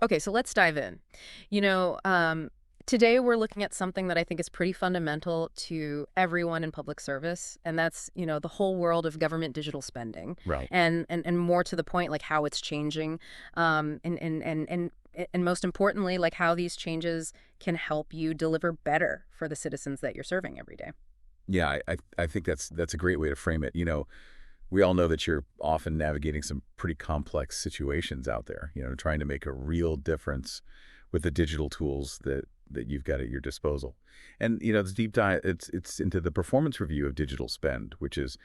Okay, so let's dive in. You know, today we're looking at something that I think is pretty fundamental to everyone in public service, and that's, the whole world of government digital spending, Right. and more to the point, like how it's changing, and most importantly, like how these changes can help you deliver better for the citizens that you're serving every day. Yeah, I think that's a great way to frame it. We all know that you're often navigating some pretty complex situations out there, trying to make a real difference with the digital tools that you've got at your disposal. And, this deep dive, it's into the performance review of digital spend, which is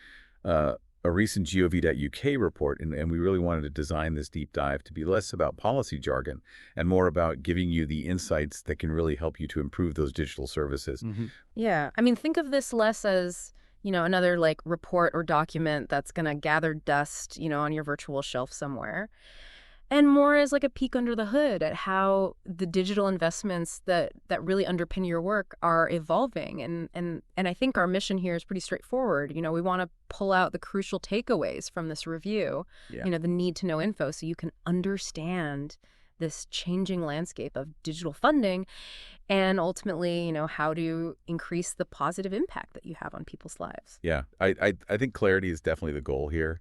uh, a recent gov.uk report. And we really wanted to design this deep dive to be less about policy jargon and more about giving you the insights that can really help you to improve those digital services. Yeah, I mean, think of this less as, another like report or document that's going to gather dust, on your virtual shelf somewhere, and more as like a peek under the hood at how the digital investments that really underpin your work are evolving. And I think our mission here is pretty straightforward. We want to pull out the crucial takeaways from this review, Yeah. the need to know info so you can understand this changing landscape of digital funding and ultimately, how to increase the positive impact that you have on people's lives. Yeah, I think clarity is definitely the goal here,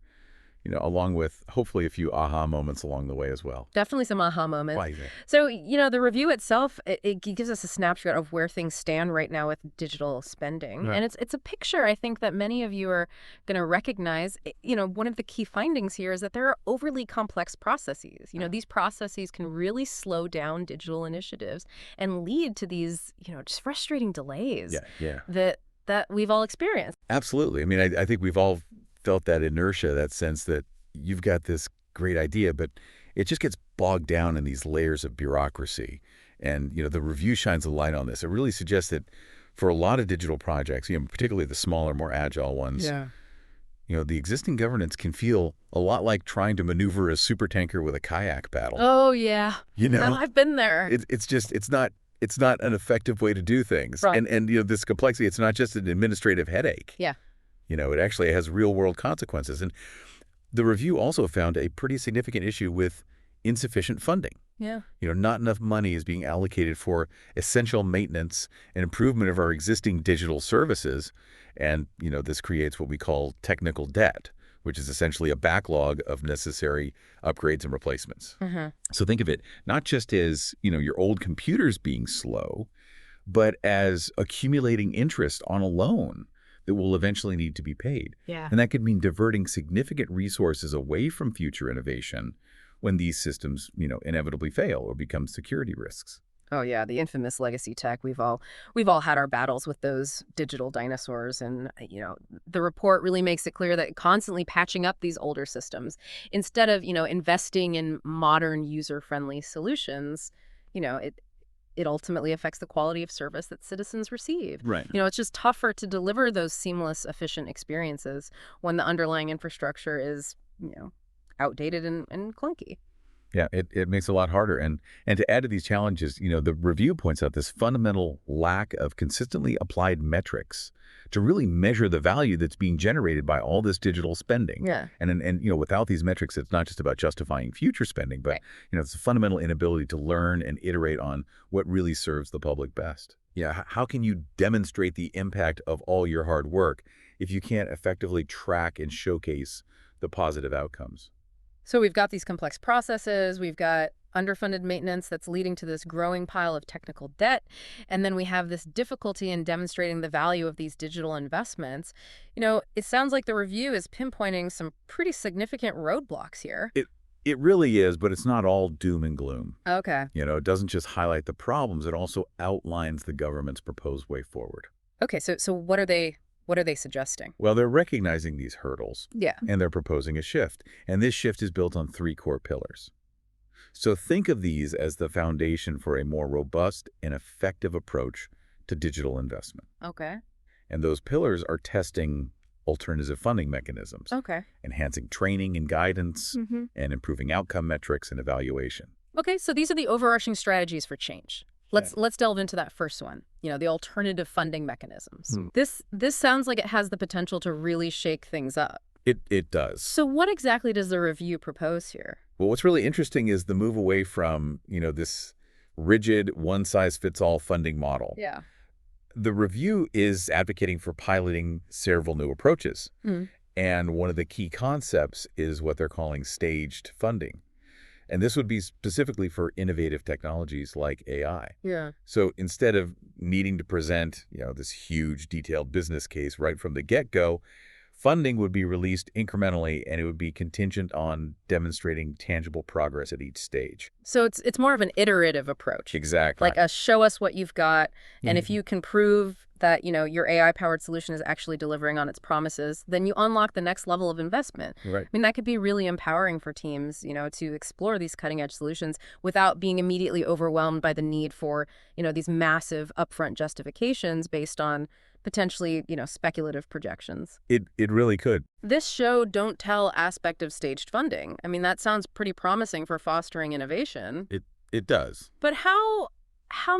along with hopefully a few aha moments along the way as well. Definitely some aha moments. Why is it? So, the review itself, it gives us a snapshot of where things stand right now with digital spending. Right. And it's a picture I think that many of you are going to recognize. One of the key findings here is that there are overly complex processes. These processes can really slow down digital initiatives and lead to these, just frustrating delays Yeah, yeah. that we've all experienced. Absolutely. I mean, I think we've all felt that inertia, that sense that you've got this great idea, but it just gets bogged down in these layers of bureaucracy. And, the review shines a light on this. It really suggests that for a lot of digital projects, particularly the smaller, more agile ones, Yeah. the existing governance can feel a lot like trying to maneuver a supertanker with a kayak paddle. Oh, yeah. You know, I've been there. it's not an effective way to do things. Right. And this complexity, it's not just an administrative headache. Yeah. It actually has real world consequences. And the review also found a pretty significant issue with insufficient funding. Yeah. Not enough money is being allocated for essential maintenance and improvement of our existing digital services. And, this creates what we call technical debt, which is essentially a backlog of necessary upgrades and replacements. Mm-hmm. So think of it not just as, your old computers being slow, but as accumulating interest on a loan that will eventually need to be paid. Yeah. And that could mean diverting significant resources away from future innovation when these systems, inevitably fail or become security risks. Oh yeah, the infamous legacy tech. We've all had our battles with those digital dinosaurs, and the report really makes it clear that constantly patching up these older systems instead of investing in modern user-friendly solutions, it ultimately affects the quality of service that citizens receive. Right. It's just tougher to deliver those seamless, efficient experiences when the underlying infrastructure is, outdated and clunky. Yeah, it makes it a lot harder. And to add to these challenges, the review points out this fundamental lack of consistently applied metrics to really measure the value that's being generated by all this digital spending. Yeah. And without these metrics, it's not just about justifying future spending, but Right. It's a fundamental inability to learn and iterate on what really serves the public best. Yeah, how can you demonstrate the impact of all your hard work if you can't effectively track and showcase the positive outcomes? So we've got these complex processes, we've got underfunded maintenance that's leading to this growing pile of technical debt, and then we have this difficulty in demonstrating the value of these digital investments. It sounds like the review is pinpointing some pretty significant roadblocks here. It really is, but it's not all doom and gloom. Okay. It doesn't just highlight the problems, it also outlines the government's proposed way forward. Okay, so what are they suggesting? Well, they're recognizing these hurdles, Yeah. and they're proposing a shift. And this shift is built on three core pillars. So think of these as the foundation for a more robust and effective approach to digital investment. Okay. And those pillars are testing alternative funding mechanisms, Okay. enhancing training and guidance, Mm-hmm. and improving outcome metrics and evaluation. Okay, so these are the overarching strategies for change. Let's delve into that first one. The alternative funding mechanisms. Hmm. This sounds like it has the potential to really shake things up. It does. So what exactly does the review propose here? Well, what's really interesting is the move away from, this rigid one-size-fits-all funding model. Yeah. The review is advocating for piloting several new approaches. Mm. And one of the key concepts is what they're calling staged funding. And this would be specifically for innovative technologies like AI. Yeah. So instead of needing to present, this huge detailed business case right from the get-go, funding would be released incrementally, and it would be contingent on demonstrating tangible progress at each stage. So it's more of an iterative approach. Exactly. Like a show us what you've got, and if Mhm. you can prove that, your AI-powered solution is actually delivering on its promises, then you unlock the next level of investment. Right. I mean, that could be really empowering for teams, to explore these cutting-edge solutions without being immediately overwhelmed by the need for, these massive upfront justifications based on potentially, speculative projections. It really could. This show don't tell aspect of staged funding. I mean, that sounds pretty promising for fostering innovation. It does. But how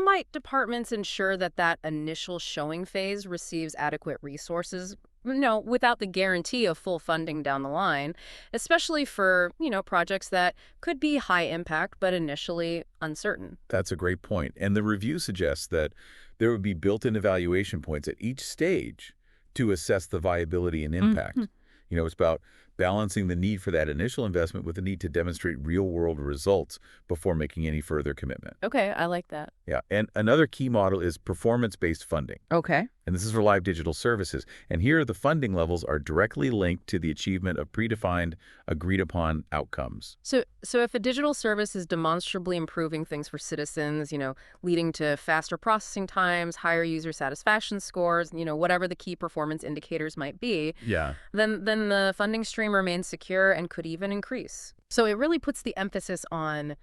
might departments ensure that that initial showing phase receives adequate resources, without the guarantee of full funding down the line, especially for, projects that could be high impact but initially uncertain? That's a great point. And the review suggests that there would be built-in evaluation points at each stage to assess the viability and impact. Mhm. It's about balancing the need for that initial investment with the need to demonstrate real-world results before making any further commitment. Okay, I like that. Yeah, and another key model is performance-based funding. Okay. And this is for live digital services. And here, the funding levels are directly linked to the achievement of predefined, agreed-upon outcomes. So if a digital service is demonstrably improving things for citizens, leading to faster processing times, higher user satisfaction scores, whatever the key performance indicators might be, Yeah, then the funding stream remains secure and could even increase. So it really puts the emphasis on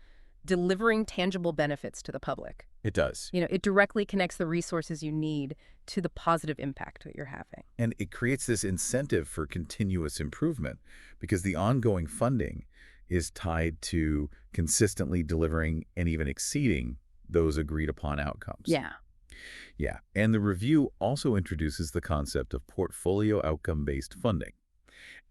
delivering tangible benefits to the public. it does. It directly connects the resources you need to the positive impact that you're having. And it creates this incentive for continuous improvement because the ongoing funding is tied to consistently delivering and even exceeding those agreed-upon outcomes. Yeah. Yeah, and the review also introduces the concept of portfolio outcome-based funding.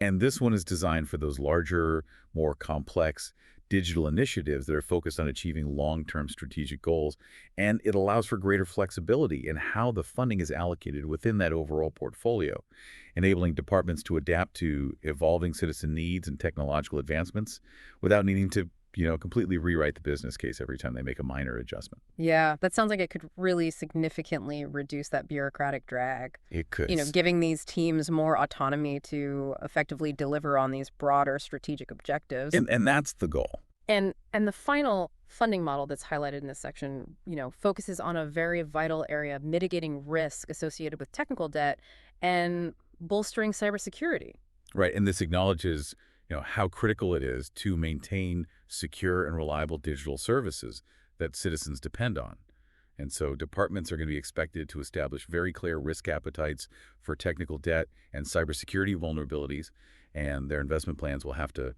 And this one is designed for those larger, more complex digital initiatives that are focused on achieving long-term strategic goals, and it allows for greater flexibility in how the funding is allocated within that overall portfolio, enabling departments to adapt to evolving citizen needs and technological advancements without needing to, completely rewrite the business case every time they make a minor adjustment. Yeah, that sounds like it could really significantly reduce that bureaucratic drag. It could. Giving these teams more autonomy to effectively deliver on these broader strategic objectives. And that's the goal. And the final funding model that's highlighted in this section, focuses on a very vital area, mitigating risk associated with technical debt and bolstering cybersecurity. Right, and this acknowledges, how critical it is to maintain secure and reliable digital services that citizens depend on. And so departments are going to be expected to establish very clear risk appetites for technical debt and cybersecurity vulnerabilities, and their investment plans will have to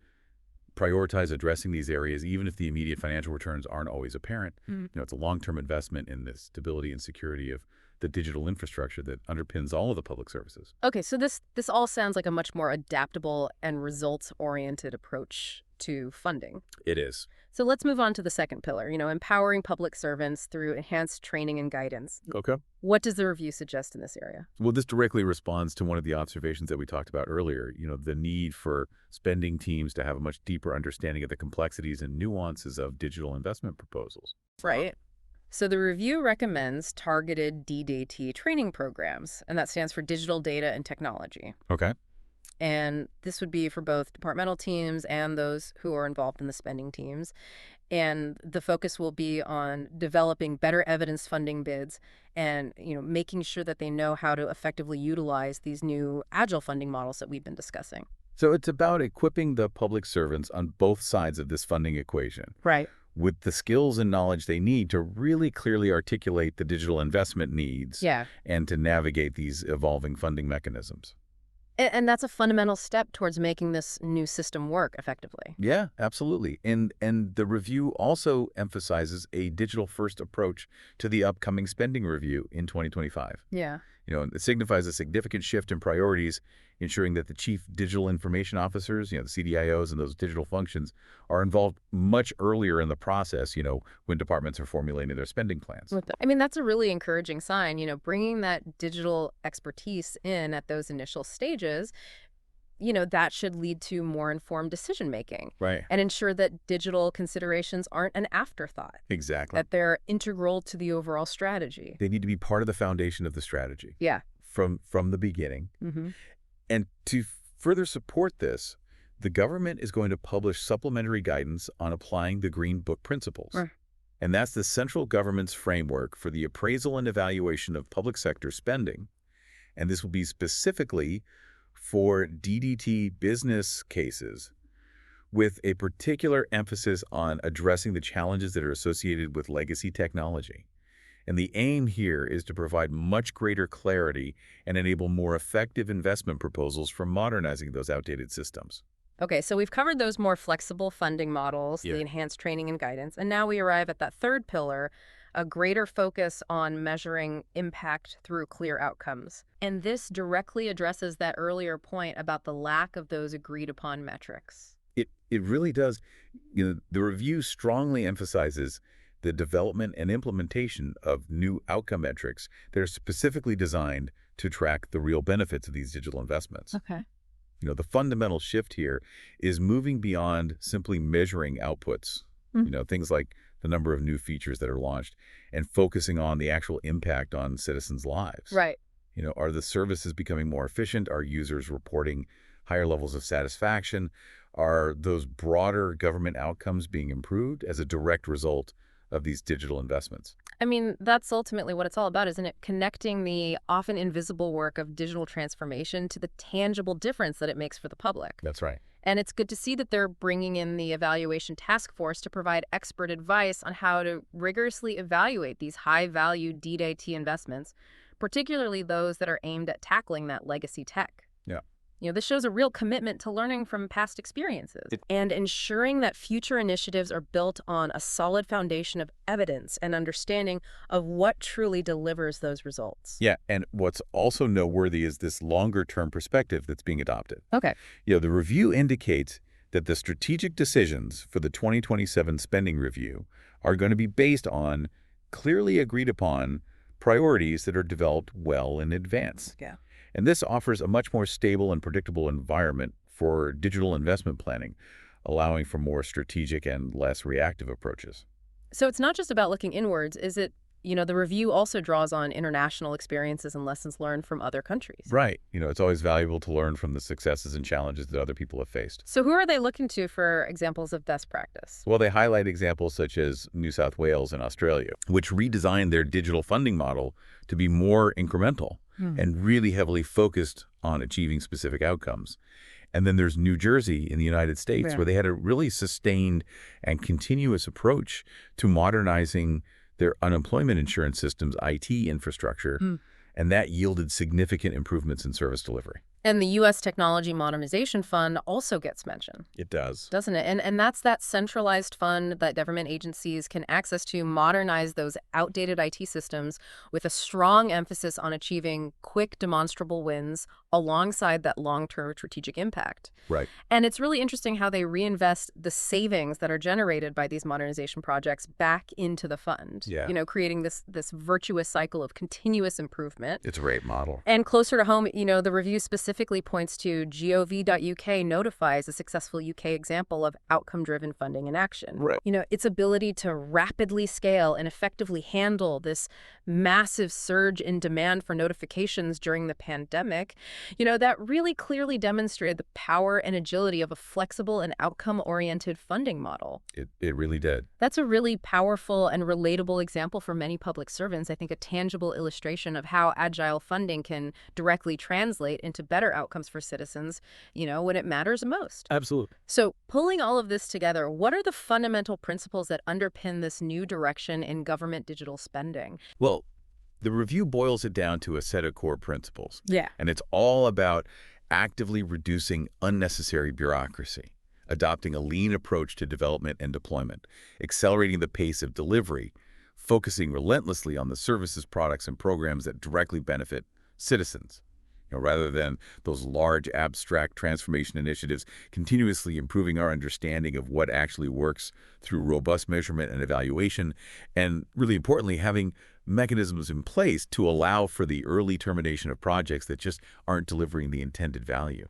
prioritize addressing these areas even if the immediate financial returns aren't always apparent. It's a long-term investment in the stability and security of the digital infrastructure that underpins all of the public services. Okay, so this all sounds like a much more adaptable and results-oriented approach to funding. It is. So let's move on to the second pillar, empowering public servants through enhanced training and guidance. Okay. What does the review suggest in this area? Well, this directly responds to one of the observations that we talked about earlier, the need for spending teams to have a much deeper understanding of the complexities and nuances of digital investment proposals. Right. So the review recommends targeted DDT training programs, and that stands for Digital Data and Technology. Okay. And this would be for both departmental teams and those who are involved in the spending teams. And the focus will be on developing better evidence funding bids and, making sure that they know how to effectively utilize these new agile funding models that we've been discussing. So it's about equipping the public servants on both sides of this funding equation Right. with the skills and knowledge they need to really clearly articulate the digital investment needs Yeah. and to navigate these evolving funding mechanisms. And that's a fundamental step towards making this new system work effectively. Yeah, absolutely. And the review also emphasizes a digital-first approach to the upcoming spending review in 2025. Yeah. It signifies a significant shift in priorities ensuring that the chief digital information officers, the CDIOs and those digital functions are involved much earlier in the process, when departments are formulating their spending plans. I mean, that's a really encouraging sign, bringing that digital expertise in at those initial stages, that should lead to more informed decision making Right. and ensure that digital considerations aren't an afterthought, Exactly. that they're integral to the overall strategy. They need to be part of the foundation of the strategy Yeah. from the beginning. Mm-hmm. And to further support this, the government is going to publish supplementary guidance on applying the Green Book principles. Right. And that's the central government's framework for the appraisal and evaluation of public sector spending. And this will be specifically for DDT business cases, with a particular emphasis on addressing the challenges that are associated with legacy technology. And the aim here is to provide much greater clarity and enable more effective investment proposals for modernizing those outdated systems. Okay, so we've covered those more flexible funding models, Yeah. the enhanced training and guidance, and now we arrive at that third pillar, a greater focus on measuring impact through clear outcomes. And this directly addresses that earlier point about the lack of those agreed upon metrics. It really does. The review strongly emphasizes the development and implementation of new outcome metrics that are specifically designed to track the real benefits of these digital investments. Okay. The fundamental shift here is moving beyond simply measuring outputs, things like the number of new features that are launched, and focusing on the actual impact on citizens' lives. Right. Are the services becoming more efficient? Are users reporting higher levels of satisfaction? Are those broader government outcomes being improved as a direct result of these digital investments? I mean, that's ultimately what it's all about, isn't it? Connecting the often invisible work of digital transformation to the tangible difference that it makes for the public. That's right. And it's good to see that they're bringing in the evaluation task force to provide expert advice on how to rigorously evaluate these high-value DDT investments, particularly those that are aimed at tackling that legacy tech. Yeah. This shows a real commitment to learning from past experiences and ensuring that future initiatives are built on a solid foundation of evidence and understanding of what truly delivers those results. Yeah, and what's also noteworthy is this longer-term perspective that's being adopted. Okay. The review indicates that the strategic decisions for the 2027 spending review are going to be based on clearly agreed upon priorities that are developed well in advance. Yeah. And this offers a much more stable and predictable environment for digital investment planning, allowing for more strategic and less reactive approaches. So it's not just about looking inwards, is it? The review also draws on international experiences and lessons learned from other countries. Right. It's always valuable to learn from the successes and challenges that other people have faced. So who are they looking to for examples of best practice? Well, they highlight examples such as New South Wales and Australia, which redesigned their digital funding model to be more incremental and really heavily focused on achieving specific outcomes. And then there's New Jersey in the United States, where they had a really sustained and continuous approach to modernizing their unemployment insurance system's IT infrastructure, and that yielded significant improvements in service delivery. And the U.S. Technology Modernization Fund also gets mentioned. It does. Doesn't it? And that's that centralized fund that government agencies can access to modernize those outdated IT systems with a strong emphasis on achieving quick, demonstrable wins alongside that long-term strategic impact. Right. And it's really interesting how they reinvest the savings that are generated by these modernization projects back into the fund. Yeah. Creating this virtuous cycle of continuous improvement. It's a great model. And closer to home, the review specifically points to gov.uk notifies a successful UK example of outcome-driven funding in action. Right. Its ability to rapidly scale and effectively handle this massive surge in demand for notifications during the pandemic, that really clearly demonstrated the power and agility of a flexible and outcome-oriented funding model. It really did. That's a really powerful and relatable example for many public servants. I think a tangible illustration of how agile funding can directly translate into better outcomes for citizens, when it matters most. Absolutely. So pulling all of this together, what are the fundamental principles that underpin this new direction in government digital spending? Well, the review boils it down to a set of core principles. Yeah. And it's all about actively reducing unnecessary bureaucracy, adopting a lean approach to development and deployment, accelerating the pace of delivery, focusing relentlessly on the services, products, and programs that directly benefit citizens. rather than those large abstract transformation initiatives, continuously improving our understanding of what actually works through robust measurement and evaluation, and really importantly, having mechanisms in place to allow for the early termination of projects that just aren't delivering the intended value.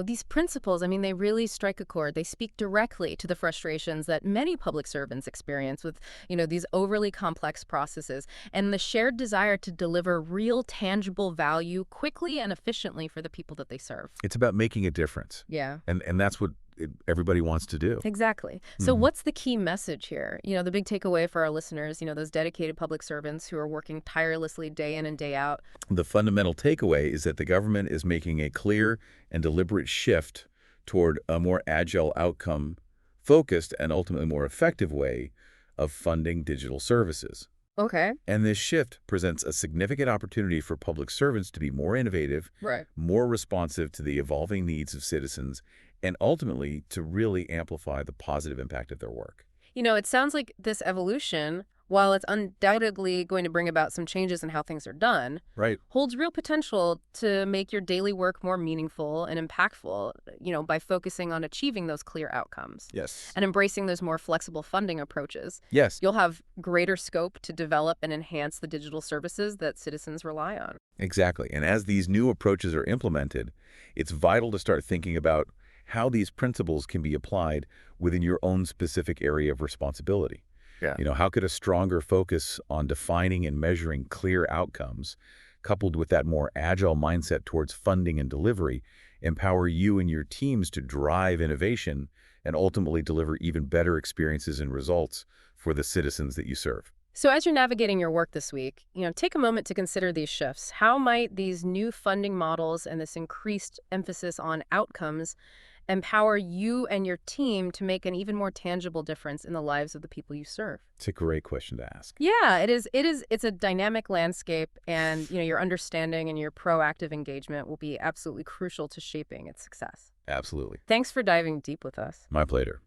These principles, I mean, they really strike a chord. They speak directly to the frustrations that many public servants experience with, these overly complex processes and the shared desire to deliver real, tangible value quickly and efficiently for the people that they serve. It's about making a difference, Yeah. and that's what everybody wants to do. Exactly. So Mhm. what's the key message here? The big takeaway for our listeners, those dedicated public servants who are working tirelessly day in and day out. The fundamental takeaway is that the government is making a clear and deliberate shift toward a more agile outcome focused and ultimately more effective way of funding digital services. Okay. And this shift presents a significant opportunity for public servants to be more innovative, Right. more responsive to the evolving needs of citizens, and ultimately to really amplify the positive impact of their work. It sounds like this evolution, while it's undoubtedly going to bring about some changes in how things are done, Right. holds real potential to make your daily work more meaningful and impactful, by focusing on achieving those clear outcomes Yes. and embracing those more flexible funding approaches. Yes, You'll have greater scope to develop and enhance the digital services that citizens rely on. exactly. And as these new approaches are implemented, it's vital to start thinking about how these principles can be applied within your own specific area of responsibility. Yeah. How could a stronger focus on defining and measuring clear outcomes, coupled with that more agile mindset towards funding and delivery, empower you and your teams to drive innovation and ultimately deliver even better experiences and results for the citizens that you serve? So as you're navigating your work this week, take a moment to consider these shifts. How might these new funding models and this increased emphasis on outcomes empower you and your team to make an even more tangible difference in the lives of the people you serve? It's a great question to ask. Yeah, it is. It's a dynamic landscape, and your understanding and your proactive engagement will be absolutely crucial to shaping its success. Absolutely. Thanks for diving deep with us. My pleasure.